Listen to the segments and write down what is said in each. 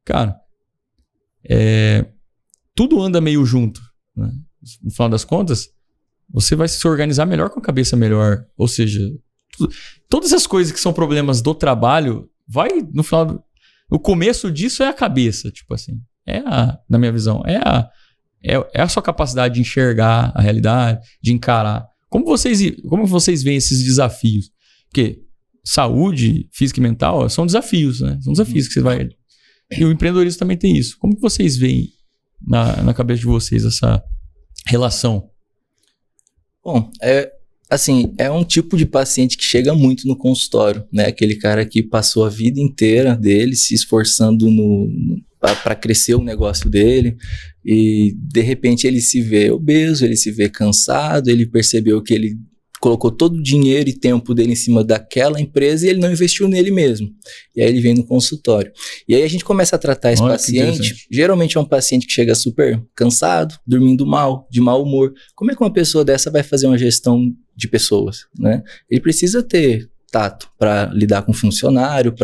cara, tudo anda meio junto, né? No final das contas, você vai se organizar melhor com a cabeça melhor. Ou seja, todas as coisas que são problemas do trabalho, no final, o começo disso é a cabeça, tipo assim. Na minha visão, é a sua capacidade de enxergar a realidade, de encarar. Como vocês veem esses desafios? Porque saúde física e mental são desafios, né? São desafios que você vai... E o empreendedorismo também tem isso. Como que vocês veem na cabeça de vocês essa relação? Bom, é um tipo de paciente que chega muito no consultório, né? Aquele cara que passou a vida inteira dele se esforçando para crescer o negócio dele e de repente ele se vê obeso, ele se vê cansado, ele percebeu que ele colocou todo o dinheiro e tempo dele em cima daquela empresa e ele não investiu nele mesmo. E aí ele vem no consultório. E aí a gente começa a tratar esse paciente, geralmente é um paciente que chega super cansado, dormindo mal, de mau humor. Como é que uma pessoa dessa vai fazer uma gestão de pessoas, né? Ele precisa ter tato para lidar com funcionário,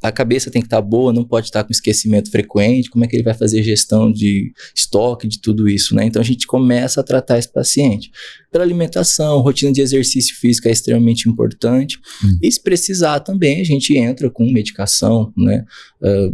a cabeça tem que estar boa, não pode estar com esquecimento frequente, como é que ele vai fazer gestão de estoque, de tudo isso, né? Então a gente começa a tratar esse paciente. Pela alimentação, rotina de exercício físico é extremamente importante, e se precisar também a gente entra com medicação, né?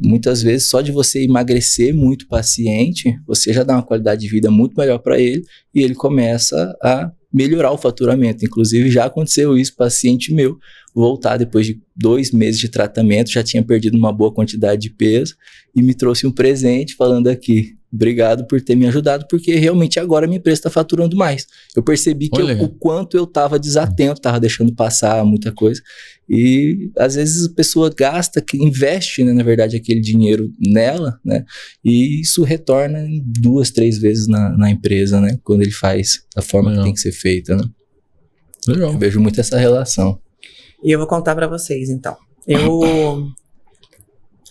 Muitas vezes só de você emagrecer muito o paciente, você já dá uma qualidade de vida muito melhor para ele, e ele começa a melhorar o faturamento. Inclusive já aconteceu isso, paciente meu voltar depois de 2 meses de tratamento, já tinha perdido uma boa quantidade de peso e me trouxe um presente falando aqui, obrigado por ter me ajudado, porque realmente agora a minha empresa está faturando mais. Eu percebi que o quanto eu estava desatento, estava deixando passar muita coisa. E às vezes a pessoa gasta, investe, né, na verdade, aquele dinheiro nela, né? E isso retorna 2, 3 vezes na empresa, né? Quando ele faz da forma que tem que ser feita, né? Legal. Eu vejo muito essa relação. E eu vou contar para vocês, então.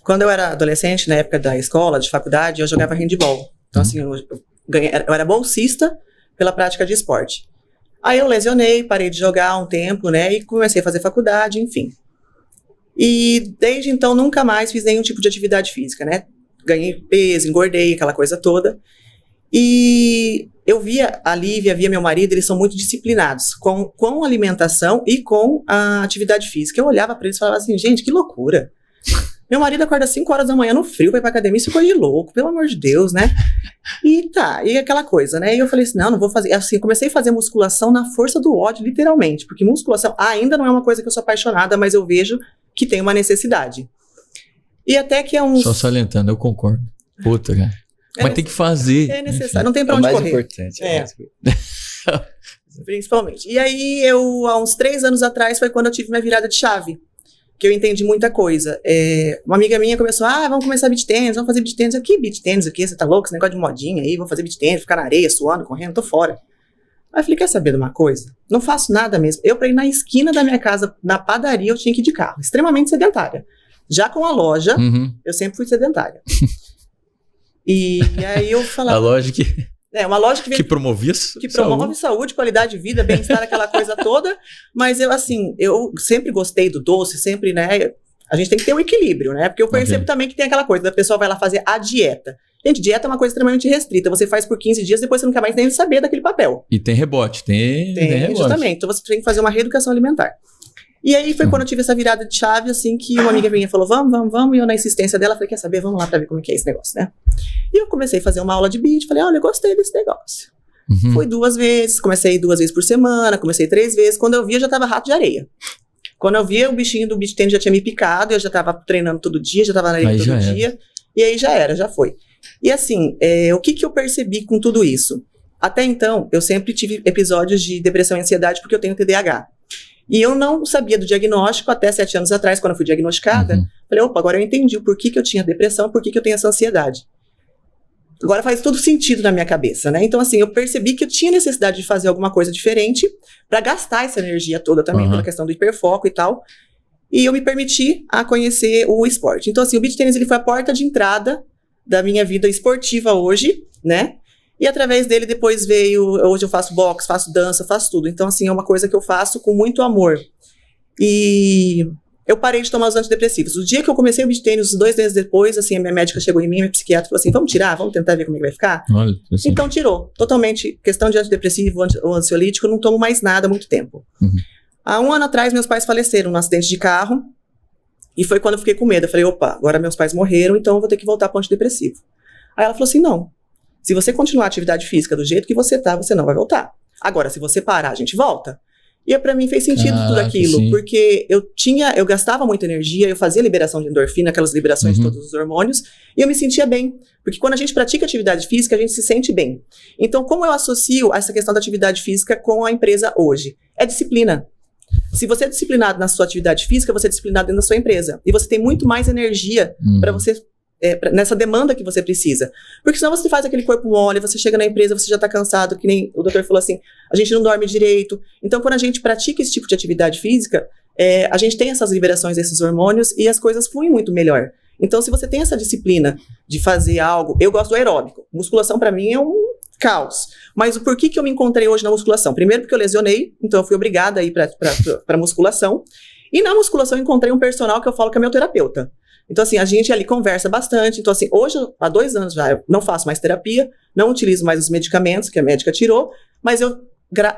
Quando eu era adolescente, na época da escola, de faculdade, eu jogava handball. Então, assim, eu era bolsista pela prática de esporte. Aí eu lesionei, parei de jogar um tempo, né? E comecei a fazer faculdade, enfim. E desde então nunca mais fiz nenhum tipo de atividade física, né? Ganhei peso, engordei, aquela coisa toda. E eu via a Lívia, via meu marido, eles são muito disciplinados com a alimentação e com a atividade física. Eu olhava para eles e falava assim, gente, que loucura. Meu marido acorda às 5 horas da manhã no frio pra ir pra academia, isso é coisa de louco, pelo amor de Deus, né? E aquela coisa, né? E eu falei assim, não vou fazer. Assim, comecei a fazer musculação na força do ódio, literalmente, porque musculação ainda não é uma coisa que eu sou apaixonada, mas eu vejo que tem uma necessidade. E até que é um... Só salientando, eu concordo. Puta, cara. Mas tem que fazer. É necessário, não tem pra onde correr. Importante, é mais importante. Principalmente. E aí, há uns 3 anos atrás, foi quando eu tive minha virada de chave. Que eu entendi muita coisa. Uma amiga minha começou, vamos começar beach tênis, vamos fazer beach tênis. Eu, que beach tênis aqui? Você tá louco? Esse negócio de modinha aí, vou fazer beach tênis, ficar na areia, suando, correndo, tô fora. Aí eu falei, quer saber de uma coisa? Não faço nada mesmo. Eu, pra ir na esquina da minha casa, na padaria, eu tinha que ir de carro. Extremamente sedentária. Já com a loja, eu sempre fui sedentária. E aí eu falava... A loja que... uma loja que promovia que promove saúde, qualidade de vida, bem-estar, aquela coisa toda. Mas eu sempre gostei do doce, sempre, né? A gente tem que ter um equilíbrio, né? Porque eu percebo também que tem aquela coisa, da pessoa vai lá fazer a dieta. Gente, dieta é uma coisa extremamente restrita. Você faz por 15 dias, depois você não quer mais nem saber daquele papel. E tem rebote, tem rebote. Justamente. Então você tem que fazer uma reeducação alimentar. E aí foi quando eu tive essa virada de chave, assim, que uma amiga minha falou, vamos, e eu na insistência dela, falei, quer saber, vamos lá pra ver como que é esse negócio, né? E eu comecei a fazer uma aula de beach, falei, olha, eu gostei desse negócio. Fui 2 vezes, comecei 2 vezes por semana, comecei 3 vezes, quando eu via, já tava rato de areia. Quando eu via, o bichinho do beach tennis já tinha me picado, eu já tava treinando todo dia, já tava na areia todo dia, e aí já foi. E assim, o que eu percebi com tudo isso? Até então, eu sempre tive episódios de depressão e ansiedade, porque eu tenho TDAH. E eu não sabia do diagnóstico até 7 anos atrás, quando eu fui diagnosticada. Falei, opa, agora eu entendi o porquê que eu tinha depressão, por que eu tenho essa ansiedade. Agora faz todo sentido na minha cabeça, né? Então, assim, eu percebi que eu tinha necessidade de fazer alguma coisa diferente para gastar essa energia toda também, pela questão do hiperfoco e tal. E eu me permiti a conhecer o esporte. Então, assim, o beach tennis, ele foi a porta de entrada da minha vida esportiva hoje, né? E através dele depois hoje eu faço boxe, faço dança, faço tudo. Então, assim, é uma coisa que eu faço com muito amor. E eu parei de tomar os antidepressivos. O dia que eu comecei o beach tênis, uns 2 meses depois, assim, a minha médica chegou em mim, minha psiquiatra falou assim, vamos tirar, vamos tentar ver como é que vai ficar? Olha, assim. Então tirou. Totalmente, questão de antidepressivo ou ansiolítico, eu não tomo mais nada há muito tempo. Há 1 ano atrás, meus pais faleceram num acidente de carro, e foi quando eu fiquei com medo. Eu falei, opa, agora meus pais morreram, então eu vou ter que voltar para o antidepressivo. Aí ela falou assim, não, se você continuar a atividade física do jeito que você tá, você não vai voltar. Agora, se você parar, a gente volta. E pra mim fez sentido tudo aquilo, sim. porque eu gastava muita energia, eu fazia liberação de endorfina, aquelas liberações de todos os hormônios, e eu me sentia bem. Porque quando a gente pratica atividade física, a gente se sente bem. Então, como eu associo essa questão da atividade física com a empresa hoje? É disciplina. Se você é disciplinado na sua atividade física, você é disciplinado dentro da sua empresa. E você tem muito mais energia para você... nessa demanda que você precisa. Porque senão você faz aquele corpo mole, você chega na empresa, você já tá cansado, que nem o doutor falou assim, a gente não dorme direito. Então, quando a gente pratica esse tipo de atividade física, a gente tem essas liberações desses hormônios e as coisas fluem muito melhor. Então, se você tem essa disciplina de fazer algo... Eu gosto do aeróbico. Musculação, pra mim, é um caos. Mas o porquê que eu me encontrei hoje na musculação? Primeiro, porque eu lesionei, então eu fui obrigada a ir pra musculação. E na musculação, eu encontrei um personal que eu falo que é meu terapeuta. Então, assim, a gente ali conversa bastante. Então, assim, hoje, há 2 anos já, eu não faço mais terapia, não utilizo mais os medicamentos que a médica tirou, mas eu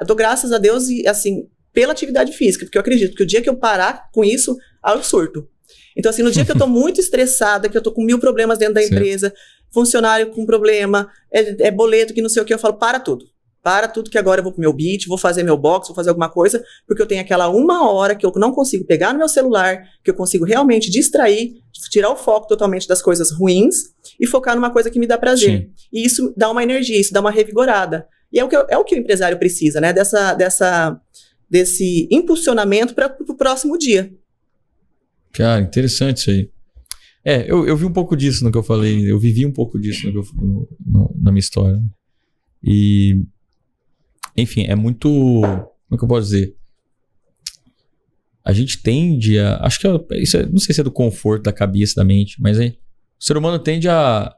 dou graças a Deus, e, assim, pela atividade física, porque eu acredito que o dia que eu parar com isso, eu surto. Então, assim, no dia que eu tô muito estressada, que eu tô com 1000 problemas dentro da empresa, funcionário com problema, boleto, que não sei o que, eu falo, para tudo. Para tudo que agora eu vou pro meu beat, vou fazer meu box, vou fazer alguma coisa, porque eu tenho aquela 1 hora que eu não consigo pegar no meu celular, que eu consigo realmente distrair, tirar o foco totalmente das coisas ruins e focar numa coisa que me dá prazer. Sim. E isso dá uma energia, isso dá uma revigorada. E é o que o empresário precisa, né? Desse impulsionamento para o próximo dia. Cara, interessante isso aí. Eu vi um pouco disso no que eu falei, eu vivi um pouco disso na minha história. E... Enfim, é muito... Como é que eu posso dizer? A gente tende a... Acho que não sei se é do conforto da cabeça, da mente, mas o ser humano tende a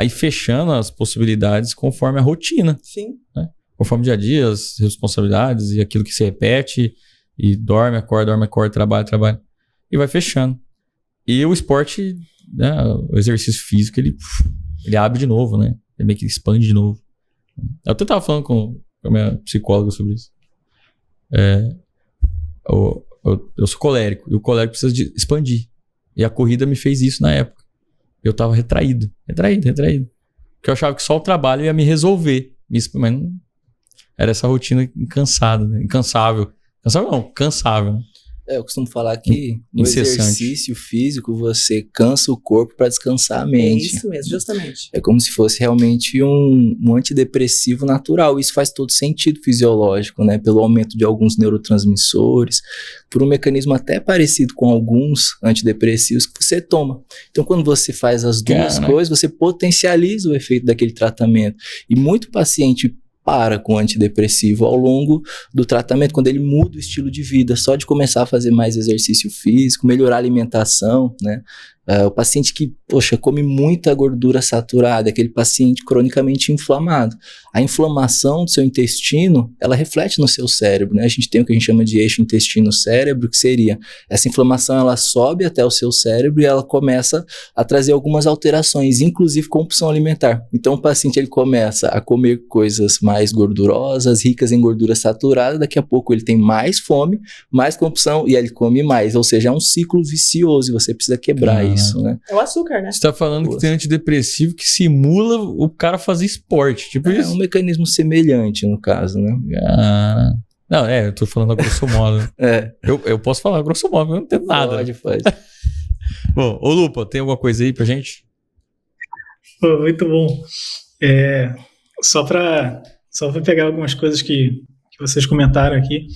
ir fechando as possibilidades conforme a rotina. Sim. Né? Conforme o dia a dia, as responsabilidades e aquilo que se repete, e dorme, acorda, trabalha. E vai fechando. E o esporte, né, o exercício físico, ele abre de novo, né? Ele meio que expande de novo. Eu até estava falando com a minha psicóloga sobre isso. Eu sou colérico, e o colérico precisa de expandir. E a corrida me fez isso na época. Eu tava retraído. Porque eu achava que só o trabalho ia me resolver. Mas não, era essa rotina incansada, né? Incansável. Cansável. Né? Eu costumo falar que no exercício físico você cansa o corpo para descansar a mente. É isso mesmo, justamente. É como se fosse realmente um antidepressivo natural. Isso faz todo sentido fisiológico, né? Pelo aumento de alguns neurotransmissores, por um mecanismo até parecido com alguns antidepressivos que você toma. Então, quando você faz as duas coisas, você potencializa o efeito daquele tratamento. E muito paciente para com o antidepressivo ao longo do tratamento, quando ele muda o estilo de vida, só de começar a fazer mais exercício físico, melhorar a alimentação, né? O paciente que, come muita gordura saturada, aquele paciente cronicamente inflamado. A inflamação do seu intestino, ela reflete no seu cérebro, né? A gente tem o que a gente chama de eixo intestino-cérebro, que seria, essa inflamação, ela sobe até o seu cérebro e ela começa a trazer algumas alterações, inclusive compulsão alimentar. Então, o paciente, ele começa a comer coisas mais gordurosas, ricas em gordura saturada, daqui a pouco ele tem mais fome, mais compulsão e ele come mais, ou seja, é um ciclo vicioso e você precisa quebrar isso. Né? É o açúcar, né? Você tá falando que tem antidepressivo que simula o cara fazer esporte, tipo isso? É um mecanismo semelhante, no caso, né? Não, eu tô falando a grosso modo. Eu posso falar a grosso modo, eu não entendo nada. Pode. Bom, ô Lupa, tem alguma coisa aí pra gente? Muito bom. Só pra pegar algumas coisas que vocês comentaram aqui.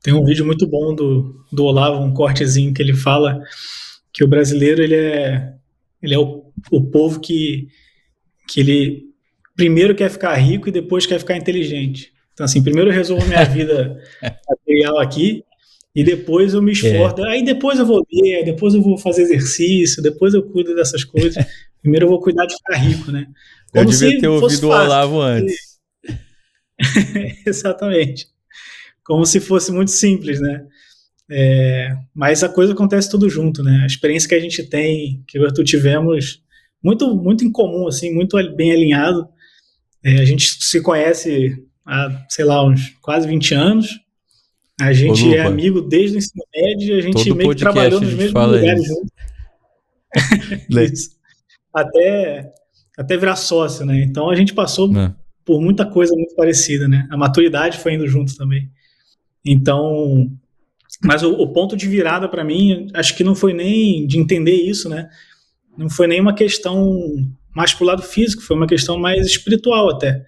Tem um vídeo muito bom do Olavo, um cortezinho que ele fala que o brasileiro ele é o povo que ele primeiro quer ficar rico e depois quer ficar inteligente. Então, assim, primeiro eu resolvo minha vida material aqui e depois eu me esforço. Aí depois eu vou ler, depois eu vou fazer exercício, depois eu cuido dessas coisas. Primeiro eu vou cuidar de ficar rico, né? Como eu devia ter ouvido o Olavo antes. Exatamente. Como se fosse muito simples, né? Mas a coisa acontece tudo junto, né? A experiência que a gente tem, que eu e o Arthur tivemos, muito, muito em comum, assim, muito bem alinhado. A gente se conhece há, sei lá, uns quase 20 anos. A gente Lupa, é amigo desde o ensino médio, a gente todo meio que trabalhou nos mesmos lugares juntos. Isso. Até virar sócio, né? Então a gente passou por muita coisa muito parecida, né? A maturidade foi indo junto também. Então, mas o ponto de virada para mim, acho que não foi nem de entender isso, né? Não foi nem uma questão mais pro lado físico, foi uma questão mais espiritual até,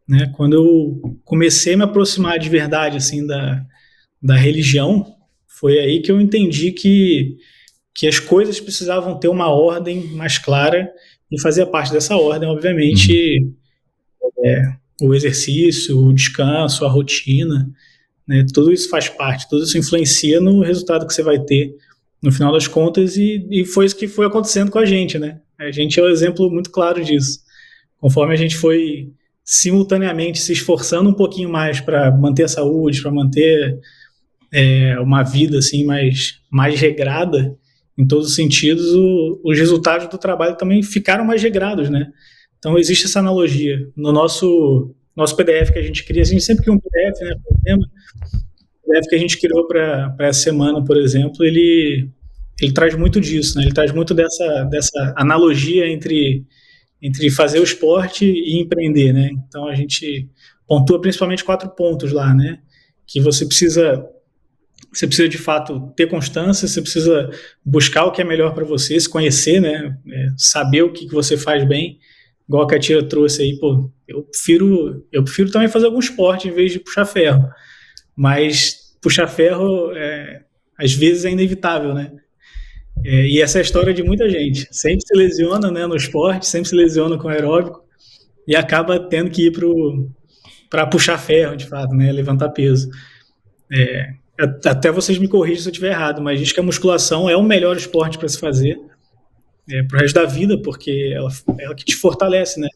né? Quando eu comecei a me aproximar de verdade, assim, da religião, foi aí que eu entendi que as coisas precisavam ter uma ordem mais clara, e fazia parte dessa ordem, obviamente, o exercício, o descanso, a rotina, né? Tudo isso faz parte, tudo isso influencia no resultado que você vai ter no final das contas, e foi isso que foi acontecendo com a gente, né? A gente é um exemplo muito claro disso. Conforme a gente foi simultaneamente se esforçando um pouquinho mais para manter a saúde, para manter uma vida assim mais regrada em todos os sentidos, os resultados do trabalho também ficaram mais regrados, né? Então existe essa analogia. No nosso PDF que a gente cria, a gente sempre cria um PDF, né, por tema. O PDF que a gente criou para essa semana, por exemplo, ele traz muito disso, né? Ele traz muito dessa analogia entre fazer o esporte e empreender, né? Então a gente pontua principalmente 4 pontos lá, né? Que você precisa de fato ter constância, você precisa buscar o que é melhor para você, se conhecer, né? Saber o que você faz bem, igual a Katia trouxe aí, pô, eu prefiro também fazer algum esporte em vez de puxar ferro, mas puxar ferro às vezes é inevitável, né? E essa é a história de muita gente, sempre se lesiona, né, no esporte, sempre se lesiona com aeróbico e acaba tendo que ir para puxar ferro, de fato, né, levantar peso. Até vocês me corrigem se eu estiver errado, mas diz que a musculação é o melhor esporte para se fazer pro resto da vida, porque ela que te fortalece, né?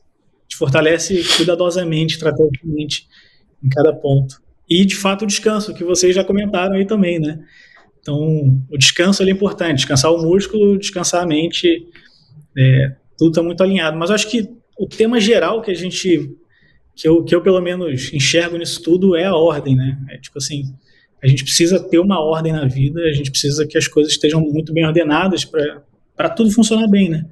Te fortalece cuidadosamente, estrategicamente, em cada ponto. E, de fato, o descanso, que vocês já comentaram aí também, né? Então, o descanso é importante, descansar o músculo, descansar a mente, tudo está muito alinhado. Mas eu acho que o tema geral que eu pelo menos enxergo nisso tudo é a ordem, né? Tipo assim, a gente precisa ter uma ordem na vida, a gente precisa que as coisas estejam muito bem ordenadas para tudo funcionar bem, né?